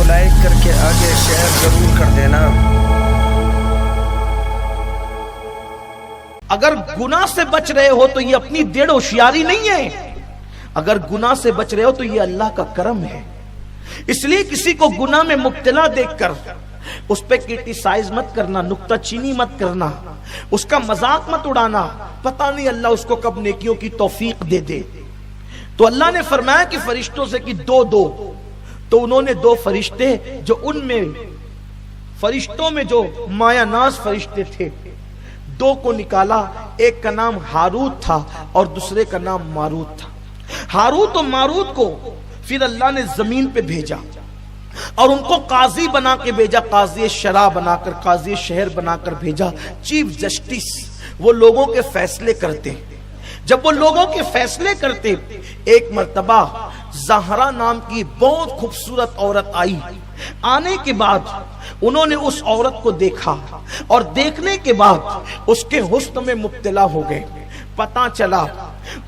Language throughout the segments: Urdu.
کو لائک کر کے آگے شیئر ضرور کر دینا۔ اگر گناہ سے بچ رہے ہو تو یہ اپنی دیڑ ہوشیاری نہیں ہے، اگر گناہ سے بچ رہے ہو تو یہ اللہ کا کرم ہے۔ اس لیے کسی کو گناہ میں مبتلا دیکھ کر اس پہ کرٹیسائز مت کرنا، نکتہ چینی مت کرنا، اس کا مذاق مت اڑانا، پتہ نہیں اللہ اس کو کب نیکیوں کی توفیق دے دے۔ تو اللہ نے فرمایا کہ فرشتوں سے کہ دو تو انہوں نے دو فرشتے جو ان میں فرشتوں میں جو مایا ناز فرشتے تھے، دو کو نکالا، ایک کا نام ہاروت تھا اور دوسرے کا نام ماروت تھا۔ ہاروت اور ماروت کو پھر اللہ نے زمین پہ بھیجا اور ان کو قاضی بنا کے بھیجا، قاضی شرع بنا کر، قاضی شہر بنا کر بھیجا، چیف جسٹس، وہ لوگوں کے فیصلے کرتے۔ جب وہ لوگوں کے فیصلے کرتے، ایک مرتبہ زہرا نام کی بہت خوبصورت عورت آئی، آنے کے بعد انہوں نے اس عورت کو دیکھا اور دیکھنے کے بعد اس کے حسن میں مبتلا ہو گئے۔ پتہ چلا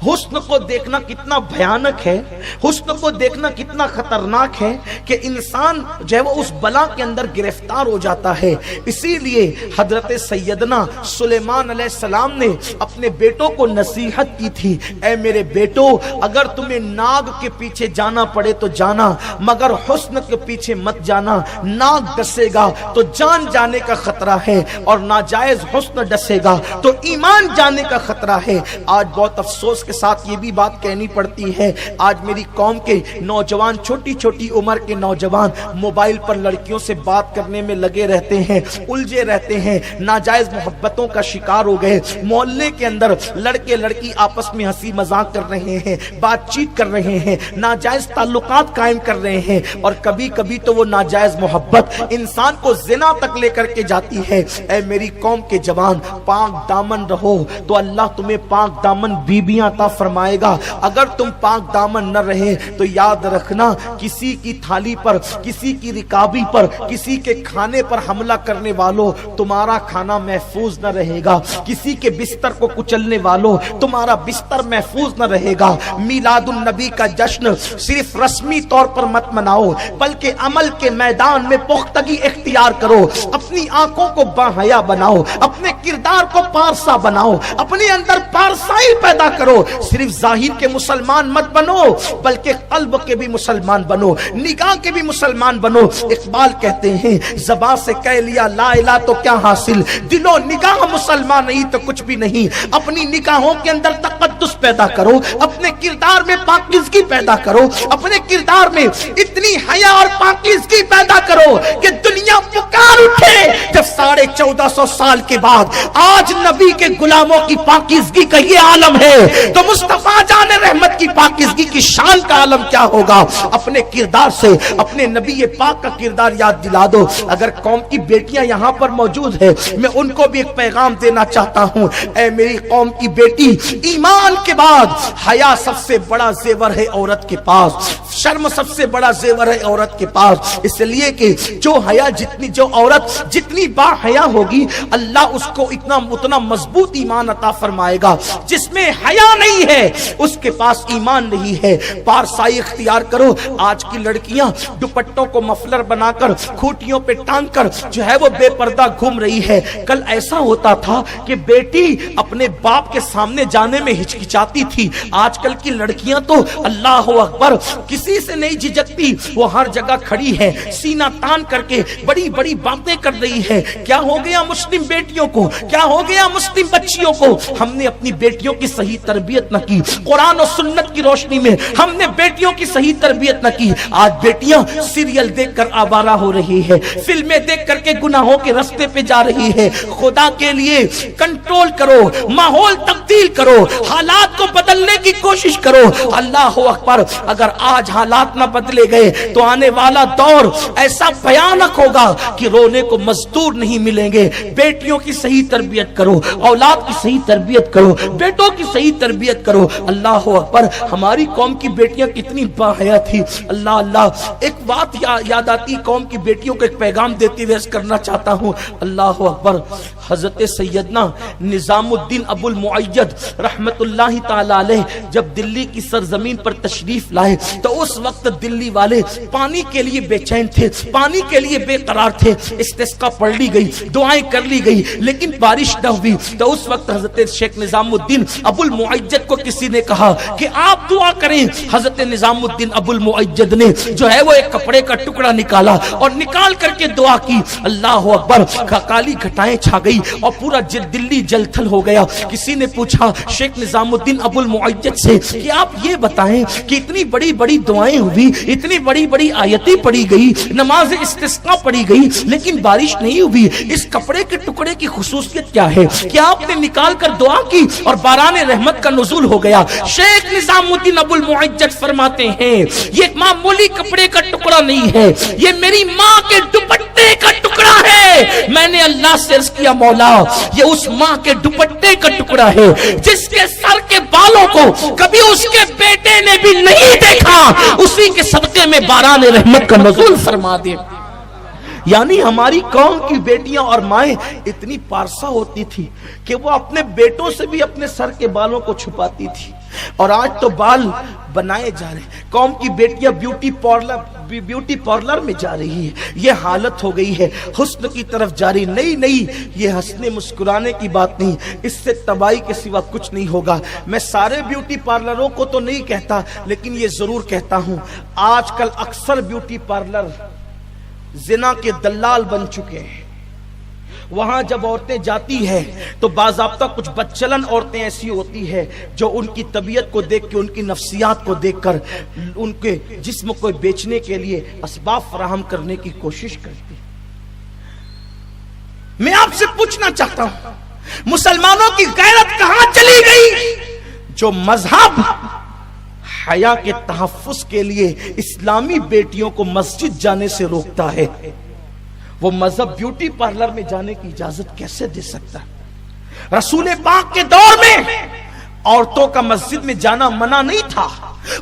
حسن کو دیکھنا کتنا بھیانک ہے، حسن کو دیکھنا کتنا خطرناک ہے کہ انسان جو ہے وہ اس بلا کے اندر گرفتار ہو جاتا ہے۔ اسی لیے حضرت سیدنا سلیمان علیہ السلام نے اپنے بیٹوں کو نصیحت کی تھی، اے میرے بیٹو، اگر تمہیں ناگ کے پیچھے جانا پڑے تو جانا، مگر حسن کے پیچھے مت جانا، ناگ ڈسے گا تو جان جانے کا خطرہ ہے اور ناجائز حسن ڈسے گا تو ایمان جانے کا خطرہ ہے۔ آج بہت افسوس کے ساتھ یہ بھی بات کہنی پڑتی ہے، آج میری قوم کے نوجوان، چھوٹی چھوٹی عمر کے نوجوان موبائل پر لڑکیوں سے بات کرنے میں لگے رہتے ہیں، الجھے رہتے ہیں، ناجائز محبتوں کا شکار ہو گئے۔ محلے کے اندر لڑکے لڑکی آپس میں ہنسی مذاق کر رہے ہیں، بات چیت کر رہے ہیں، ناجائز تعلقات قائم کر رہے ہیں، اور کبھی کبھی تو وہ ناجائز محبت انسان کو زنا تک لے کر کے جاتی ہے۔ اے میری قوم کے جوان، پاک دامن رہو تو اللہ تمہیں پاک دامن بیبیاں عطا فرمائے گا۔ اگر تم پاک دامن نہ رہے تو یاد رکھنا، کسی کی تھالی پر، کسی کی رکابی پر، کسی کے کھانے پر حملہ کرنے والوں تمہارا کھانا محفوظ نہ رہے گا، کسی کے بستر کو کچلنے والوں تمہارا بستر محفوظ نہ رہے گا۔ میلاد النبی کا جشن صرف رسمی طور پر مت مناؤ، بلکہ عمل کے میدان میں پختگی اختیار کرو، اپنی آنکھوں کو باحیا بناؤ، اپنے کردار کو پارسا بناؤ، اپنے اندر پارسائی پیدا کرو۔ صرف ظاہر کے مسلمان مت بنو، بلکہ قلب کے بھی مسلمان بنو، نگاہ کے بھی مسلمان بنو۔ اقبال کہتے ہیں، زبان سے کہہ لیا لا الہ تو کیا حاصل، دل و نگاہ مسلمان نہیں تو کچھ بھی نہیں۔ اپنی نگاہوں کے اندر تقدس پیدا کرو، اپنے کردار میں پاکیزگی پیدا کرو، اپنے کردار میں اتنی حیا اور پاکیزگی پیدا کرو کہ دنیا پکار اٹھے جب 1450 سال کے بعد آج نبی کے غلاموں کی پاکیزگی کا یہ عالم ہے تو مصطفیٰ جان رحمت کی پاکیزگی کی شان کا عالم کیا ہوگا۔ اپنے کردار سے اپنے نبی پاک کا کردار یاد دلا دو۔ اگر قوم کی بیٹیاں یہاں پر موجود ہیں، میں ان کو بھی ایک پیغام دینا چاہتا ہوں، اے میری قوم کی بیٹی، ایمان کے بعد حیا سب سے بڑا زیور ہے عورت کے پاس، شرم سب سے بڑا زیور ہے عورت کے پاس، اس لیے کہ جو عورت جتنی با حیا ہوگی اللہ اس کو اتنا مضبوط ایمان عطا فرمائے گا۔ جس میں حیا نہیں ہے اس کے پاس ایمان نہیں ہے۔ پارسائی اختیار کرو۔ آج کی لڑکیاں دوپٹوں کو مفلر بنا کر کھوٹیوں پہ ٹانگ کر جو ہے وہ بے پردہ گھوم رہی ہے۔ کل ایسا ہوتا تھا کہ بیٹی اپنے باپ کے سامنے جانے میں ہچکچاتی تھی، آج کل کی لڑکیاں تو اللہ اکبر کسی سے نہیں جھجکتی، وہ ہر جگہ کھڑی ہے، سینہ تان کر کے بڑی بڑی باتیں کر رہی ہے۔ کیا ہو گیا مسلم بیٹیوں کو، کیا ہو گیا مسلم بچیوں کو؟ ہم نے اپنی بیٹیوں کی صحیح تربیت نہ کی، قرآن و سنت کی روشنی میں ہم نے بیٹیوں کی صحیح تربیت نہ کی۔ آج بیٹیاں سیریل دیکھ کر آوارہ ہو رہی ہے، فلمیں دیکھ کر کے گناہوں کے راستے پہ جا رہی ہے۔ خدا کے لیے کنٹرول کرو، ماحول تبدیل کرو، حالات کو بدلنے کی کوشش کرو۔ اللہ اکبر، اگر آج حالات نہ بدلے گئے تو آنے والا دور ایسا بھیانک ہوگا کہ رونے کو مزدور نہیں ملیں گے۔ بیٹیوں کی صحیح تربیت کرو، اولاد کی صحیح تربیت کرو، بیٹوں کی صحیح تربیت کرو۔ اللہ اکبر، ہماری قوم کی بیٹیاں کتنی باحیا تھی۔ اللہ اللہ، ایک بات یاد آتی، قوم کی بیٹیوں کو ایک پیغام دیتے ہوئے کرنا چاہتا ہوں۔ اللہ اکبر، حضرت سیدنا نظام الدین ابو المعید رحمت اللہ تعالی علیہ جب دلی کی سرزمین پر تشریف لائے تو اس وقت دلی والے پانی کے لیے بے چین تھے، پانی کے لیے بے قرار تھے۔ استسقا پڑھ لی گئی، دعائیں کر لی گئی، لیکن بارش نہ ہوئی۔ تو اس وقت حضرت شیخ نظام الدین ابو المعید کو کسی نے کہا کہ آپ دعا کریں۔ حضرت نظام الدین ابو المعید نے جو ہے وہ ایک کپڑے کا ٹکڑا نکالا اور نکال کر کے دعا کی، اللہ اکبر، کالی گھٹائیں چھا گئی اور پورا دلی جل تھل ہو گیا۔ کسی نے پوچھا شیخ نظام الدین ابو المعید سے کہ آپ یہ بتائیں کہ اتنی بڑی بڑی دعائیں ہوئی، اتنی بڑی بڑی آیتیں پڑھی گئی، نماز استسقا پڑھی گئی، لیکن بارش نہیں ہوئی، اس کپڑے کے ٹکڑے کی خصوصیت کیا ہے؟ کیا آپ نے نکال کر دعا کی اور باران رحمت کا نزول ہو گیا؟ شیخ نظام الدین ابو المعید فرماتے ہیں یہ معمولی کپڑے کا ٹکڑا نہیں ہے، یہ میری ماں کے دوپٹے کا ٹکڑا ہے۔ میں نے اللہ سے عرض کیا مولا یہ اس ماں کے دوپٹے کا ٹکڑا ہے جس کے سر کے بالوں کو کبھی اس کے بیٹے نے بھی نہیں دیکھا، اسی کے صدقے میں باران رحمت کا نزول فرما دے۔ یعنی ہماری قوم کی بیٹیاں اور مائیں اتنی پارسا ہوتی تھی کہ وہ اپنے بیٹوں سے بھی اپنے سر کے بالوں کو چھپاتی تھی، اور آج تو بال بنائے جا رہے ہیں۔ قوم کی بیٹیاں بیوٹی پارلر میں جا رہی ہے، یہ حالت ہو گئی ہے، حسن کی طرف جاری نہیں، یہ ہنسنے مسکرانے کی بات نہیں، اس سے تباہی کے سوا کچھ نہیں ہوگا۔ میں سارے بیوٹی پارلروں کو تو نہیں کہتا، لیکن یہ ضرور کہتا ہوں آج کل اکثر بیوٹی پارلر زنا کے دلال بن چکے ہیں۔ وہاں جب عورتیں جاتی ہیں تو باضابطہ کچھ بدچلن عورتیں ایسی ہوتی ہے جو ان کی طبیعت کو دیکھ کے، ان کی نفسیات کو دیکھ کر ان کے جسم کو بیچنے کے لیے اسباب فراہم کرنے کی کوشش کرتی۔ میں آپ سے پوچھنا چاہتا ہوں مسلمانوں کی غیرت کہاں چلی گئی جو مذہب حیا کے تحفظ کے لیے اسلامی بیٹیوں کو مسجد جانے سے روکتا ہے؟ وہ مذہب بیوٹی پارلر میں جانے کی اجازت کیسے دے سکتا ہے؟ رسول پاک کے دور میں عورتوں کا مسجد میں جانا منع نہیں تھا،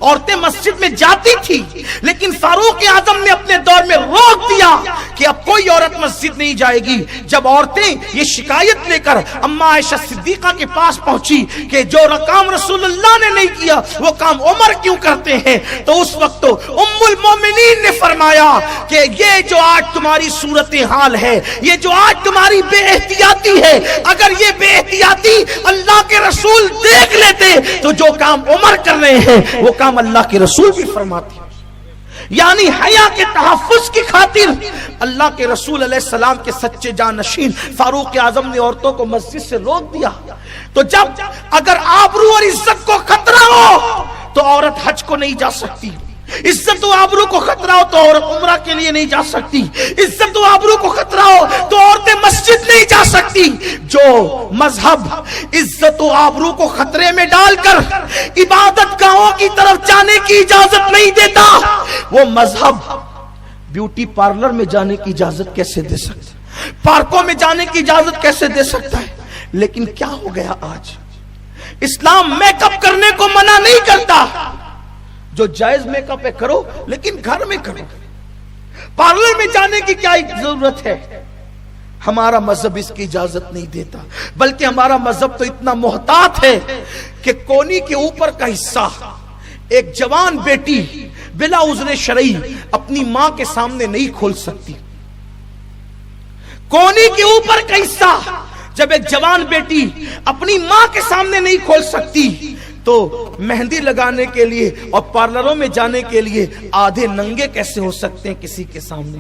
عورتیں مسجد میں جاتی تھی، لیکن فاروق اعظم نے اپنے دور میں روک دیا کہ اب کوئی عورت مسجد نہیں جائے گی۔ جب عورتیں یہ شکایت لے کر اما عائشہ صدیقہ کے پاس پہنچی کہ جو کام رسول اللہ نے نہیں کیا وہ کام عمر کیوں کرتے ہیں، تو اس وقت ام المومنین نے فرمایا کہ یہ جو آج تمہاری صورتحال ہے، یہ جو آج تمہاری بے احتیاطی ہے، اگر یہ بے احتیاطی اللہ کے رسول دیکھ لیتے تو جو کام عمر کر رہے ہیں وہ کام اللہ کے رسول بھی فرماتے ہیں۔ یعنی حیا کے تحفظ کی خاطر اللہ کے رسول علیہ السلام کے سچے جانشین فاروق اعظم نے عورتوں کو مسجد سے روک دیا۔ تو جب اگر آبرو اور عزت کو خطرہ ہو تو عورت حج کو نہیں جا سکتی، عزت و آبرو کو خطرہ ہو تو عورت عمرہ کے لیے نہیں جا سکتی، عزت و آبرو کو خطرہ ہو تو عورتیں مسجد نہیں جا سکتی۔ جو مذہب عزت و آبرو کو خطرے میں ڈال کر عبادت گاہوں کی طرف جانے کی اجازت نہیں دیتا، وہ مذہب بیوٹی پارلر میں جانے کی اجازت کیسے دے سکتا ہے؟ پارکوں میں جانے کی اجازت کیسے دے سکتا ہے؟ لیکن کیا ہو گیا آج؟ اسلام میک اپ کرنے کو منع نہیں کرتا، جو جائز میک اپ ہے کرو، لیکن گھر میں کرو۔ پارلر میں جانے کی کیا ضرورت ہے؟ ہمارا مذہب اس کی اجازت نہیں دیتا، بلکہ ہمارا مذہب تو اتنا محتاط ہے کہ کونی کے اوپر کا حصہ ایک جوان بیٹی بلا عذر شرعی اپنی ماں کے سامنے نہیں کھول سکتی۔ کونی کے اوپر کا حصہ جب ایک جوان بیٹی اپنی ماں کے سامنے نہیں کھول سکتی تو مہندی لگانے کے لیے اور پارلروں میں جانے کے لیے آدھے ننگے کیسے ہو سکتے ہیں کسی کے سامنے؟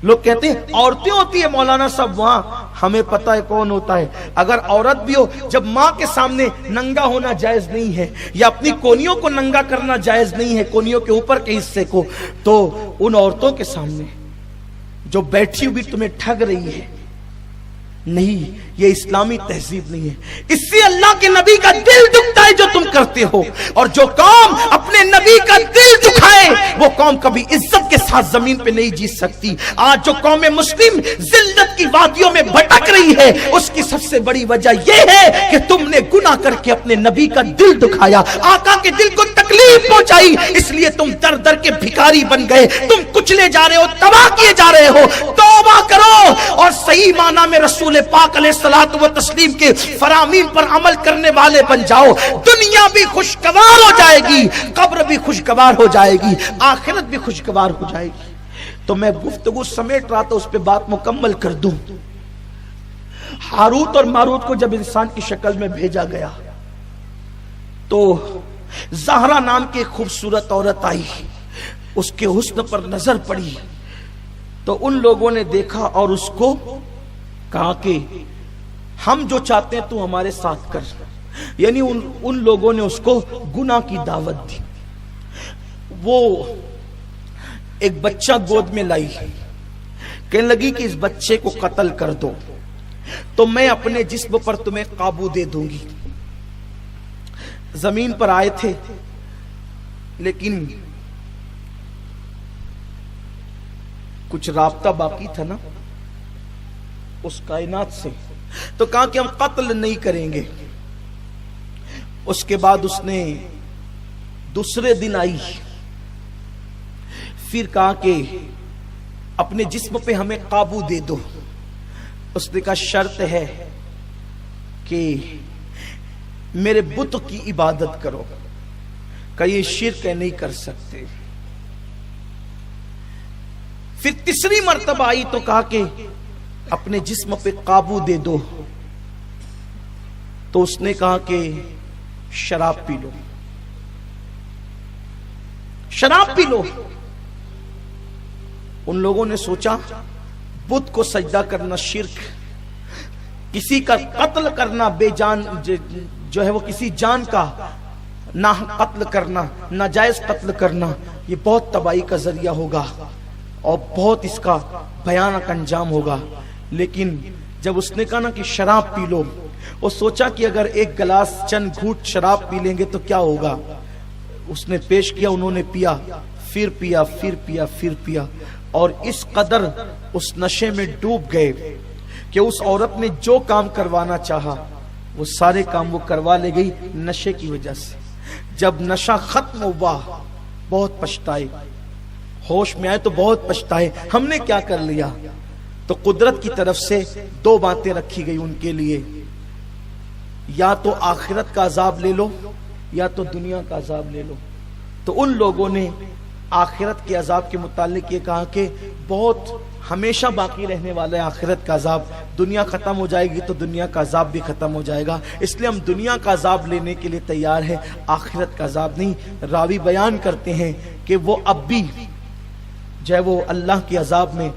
لوگ کہتے ہیں عورتیں ہوتی ہے مولانا صاحب، وہاں ہمیں پتہ ہے کون ہوتا ہے۔ اگر عورت بھی ہو، جب ماں کے سامنے ننگا ہونا جائز نہیں ہے یا اپنی کونیوں کو ننگا کرنا جائز نہیں ہے، کونیوں کے اوپر کے حصے کو، تو ان عورتوں کے سامنے جو بیٹھی ہوئی تمہیں ٹھگ رہی ہے، نہیں، یہ اسلامی تہذیب نہیں ہے۔ اس سے اللہ کے نبی کا دل دکھتا ہے جو تم کرتے ہو، اور جو قوم اپنے نبی کا دل دکھائے وہ قوم کبھی عزت کے ساتھ زمین پہ نہیں جیت سکتی۔ آج جو قوم مسلم ذلت کی وادیوں میں بھٹک رہی ہے، اس کی سب سے بڑی وجہ یہ ہے کہ تم نے گناہ کر کے اپنے نبی کا دل دکھایا، آقا کے دل کو تکلیف پہنچائی، اس لیے تم در در کے بھکاری بن گئے، تم کچلے جا رہے ہو، تباہ کیے جا رہے ہو۔ توبہ توبہ کرو اور صحیح معنی میں رسول پاک علیہ الصلوۃ والتسلیم کے فرامین پر عمل کرنے والے بن جاؤ. دنیا بھی خوشگوار ہو جائے گی, قبر بھی خوشگوار ہو جائے گی, آخرت بھی خوشگوار ہو جائے گی. تو میں گفتگو سمیٹ رہا تھا, اس پہ بات مکمل کر دوں. ہاروت اور ماروت کو جب انسان کی شکل میں بھیجا گیا تو زہرا نام کی ایک خوبصورت عورت آئی, اس کے حسن پر نظر پڑی تو ان لوگوں نے دیکھا اور اس کو کہا کہ ہم جو چاہتے ہیں تو ہمارے ساتھ کر. یعنی ان لوگوں نے اس کو گناہ کی دعوت دی. وہ ایک بچہ گود میں لائی, کہنے لگی کہ اس بچے کو قتل کر دو تو میں اپنے جسم پر تمہیں قابو دے دوں گی. زمین پر آئے تھے لیکن کچھ رابطہ باقی تھا نا اس کائنات سے, تو کہا کہ ہم قتل نہیں کریں گے. اس کے بعد اس نے دوسرے دن آئی, پھر کہا کہ اپنے جسم پہ ہمیں قابو دے دو. اس نے کہا شرط ہے کہ میرے بت کی عبادت کرو. کہ یہ شرک ہے, نہیں کر سکتے. پھر تیسری مرتبہ آئی تو کہا کہ اپنے جسم پہ قابو دے دو. تو اس نے کہا کہ شراب پی لو, شراب پی لو. ان لوگوں نے سوچا بت کو سجدہ کرنا شرک, کسی کا قتل کرنا بے جان جو ہے وہ کسی جان کا نہ قتل کرنا, ناجائز قتل کرنا, یہ بہت تباہی کا ذریعہ ہوگا اور بہت اس کا بھیانک انجام ہوگا. لیکن جب اس نے کہا نا کہ شراب پی لو, وہ سوچا کہ اگر ایک گلاس چند گھونٹ شراب پی لیں گے تو کیا ہوگا. اس نے پیش کیا, انہوں نے پیا, پھر پیا, پھر پیا, پھر پیا, اور اس قدر اس نشے میں ڈوب گئے کہ اس عورت نے جو کام کروانا چاہا وہ سارے کام وہ کروا لے گئی نشے کی وجہ سے. جب نشہ ختم ہوا بہت پچھتائے, ہوش میں آئے تو بہت پچھتائے, ہم نے کیا کر لیا. تو قدرت کی طرف سے دو باتیں رکھی گئی ان کے لیے, یا تو آخرت کا عذاب لے لو یا تو دنیا کا عذاب لے لو. تو ان لوگوں نے آخرت کے عذاب کے متعلق یہ کہا کہ بہت ہمیشہ باقی رہنے والا ہے آخرت کا عذاب, دنیا ختم ہو جائے گی تو دنیا کا عذاب بھی ختم ہو جائے گا, اس لیے ہم دنیا کا عذاب لینے کے لیے تیار ہیں, آخرت کا عذاب نہیں. راوی بیان کرتے ہیں کہ وہ اب بھی جو ہے وہ اللہ کے عذاب میں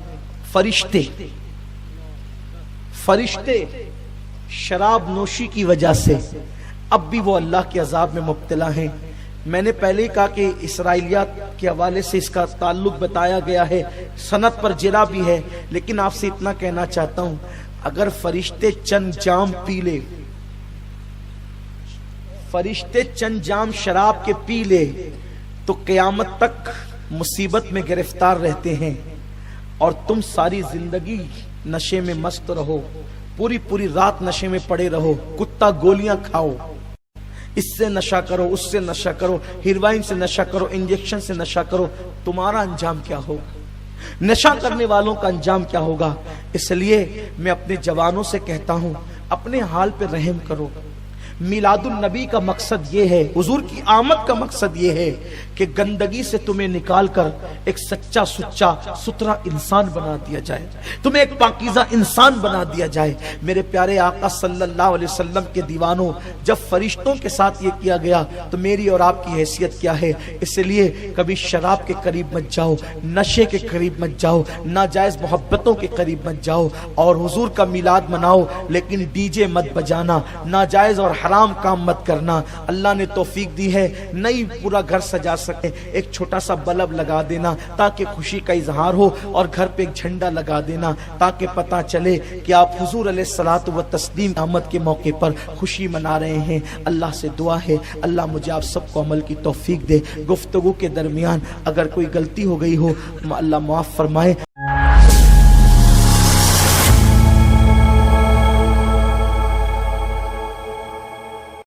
فرشتے شراب نوشی کی وجہ سے اب بھی وہ اللہ کے عذاب میں مبتلا ہیں. میں نے پہلے ہی کہا کہ اسرائیلیات کے حوالے سے اس کا تعلق بتایا گیا ہے, سند پر جرا بھی ہے, لیکن آپ سے اتنا کہنا چاہتا ہوں اگر فرشتے چند جام پی لے, فرشتے چند جام شراب کے پی لے تو قیامت تک مصیبت میں گرفتار رہتے ہیں, اور تم ساری زندگی نشے میں مست رہو, پوری رات نشے میں پڑے رہو, کتا گولیاں کھاؤ, اس سے نشہ کرو, اس سے نشہ کرو, ہیروائن سے نشہ کرو, انجیکشن سے نشہ کرو, تمہارا انجام کیا ہوگا, نشہ کرنے والوں کا انجام کیا ہوگا. اس لیے میں اپنے جوانوں سے کہتا ہوں اپنے حال پہ رحم کرو. میلاد النبی کا مقصد یہ ہے, حضور کی آمد کا مقصد یہ ہے کہ گندگی سے تمہیں نکال کر ایک سچا سچا ستھرا انسان بنا دیا جائے, تمہیں ایک پاکیزہ انسان بنا دیا جائے. میرے پیارے آقا صلی اللہ علیہ وسلم کے دیوانوں, جب فرشتوں کے ساتھ یہ کیا گیا تو میری اور آپ کی حیثیت کیا ہے. اس لیے کبھی شراب کے قریب مت جاؤ, نشے کے قریب مت جاؤ, ناجائز محبتوں کے قریب مت جاؤ, اور حضور کا میلاد مناؤ لیکن ڈی جے مت بجانا, ناجائز اور حرام کام مت کرنا. اللہ نے توفیق دی ہے نہیں پورا گھر سجا سکے, ایک چھوٹا سا بلب لگا دینا تاکہ خوشی کا اظہار ہو, اور گھر پہ ایک جھنڈا لگا دینا تاکہ پتا چلے کہ آپ حضور علیہ الصلوۃ والتسلیم آمد کے موقع پر خوشی منا رہے ہیں. اللہ سے دعا ہے اللہ مجھے آپ سب کو عمل کی توفیق دے. گفتگو کے درمیان اگر کوئی غلطی ہو گئی ہو اللہ معاف فرمائے.